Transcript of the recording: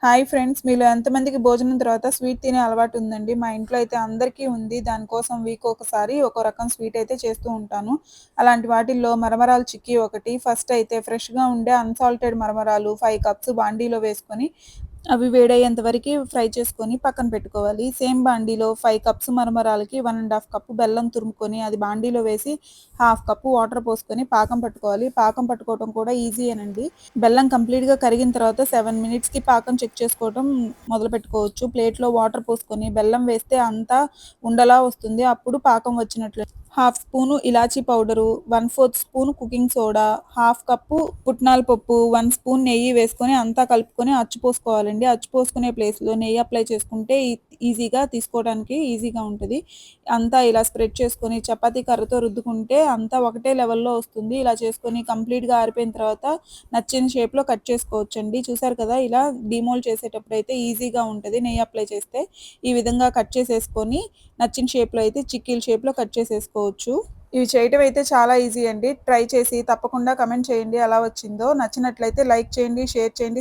Hi friends. మీలో ఎంతమందికి భోజనం తర్వాత స్వీట్ తినే అలవాటు ఉందండి? మా ఇంట్లో అయితే అందరికీ ఉంది. దానికోసం వీక్ ఒకసారి ఒక్కో రకం స్వీట్ అయితే చేస్తూ ఉంటాను. అలాంటి వాటిల్లో మరమరాలు చిక్కీ ఒకటి. ఫస్ట్ అయితే ఫ్రెష్‌గా ఉండే అన్సాల్టెడ్ మరమరాలు 5 కప్స్ బాండీలో వేసుకొని అవి వేడయ్యేంత వరకి ఫ్రై చేసుకొని పక్కన పెట్టుకోవాలి. సేమ్ బాండీలో 5 కప్స్ మరమరాలకి 1 ½ కప్పు బెల్లం తురుముకొని అది బాండీలో వేసి హాఫ్ కప్పు వాటర్ పోసుకొని పాకం పట్టుకోవాలి. పాకం పట్టుకోవడం కూడా ఈజీయేనండి. బెల్లం కంప్లీట్‌గా కరిగిన తర్వాత 7 మినిట్స్‌కి పాకం చెక్ చేసుకోవటం మొదలుపెట్టుకోవచ్చు. ప్లేట్‌లో వాటర్ పోసుకొని బెల్లం వేస్తే అంతా ఉండలా వస్తుంది. అప్పుడు పాకం వచ్చినట్లే. హాఫ్ స్పూను ఇలాచీ powder, 1/4 spoon cooking soda, half cup పుట్నాల పప్పు, 1 స్పూన్ నెయ్యి వేసుకొని అంతా కలుపుకొని అచ్చు పోసుకోవాలండి. అచ్చు పోసుకునే ప్లేస్‌లో నెయ్యి అప్లై చేసుకుంటే ఈజీగా తీసుకోవడానికి ఈజీగా ఉంటది. అంతా ఇలా స్ప్రెడ్ చేసుకొని చపాతీ కర్రతో రుద్దుకుంటే అంతా ఒకటే లెవెల్‌లో వస్తుంది. ఇలా చేసుకొని కంప్లీట్‌గా ఆరిపోయిన తర్వాత నచ్చిన షేప్‌లో కట్ చేసుకోవచ్చండి. చూసారు కదా! ఇలా డీమోల్డ్ చేసేటప్పుడైతే ఈజీగా ఉంటది నెయ్యి అప్లై చేస్తే. ఈ విధంగా కట్ చేసేసుకొని నచ్చిన షేప్‌లో అయితే చిక్కీల షేప్‌లో కట్ చేసేసుకోవచ్చు. ఇవి చేయటం అయితే చాలా ఈజీ అండి. ట్రై చేసి తప్పకుండా కమెంట్ చేయండి ఎలా వచ్చిందో. నచ్చినట్లయితే లైక్ చేయండి, షేర్ చేయండి,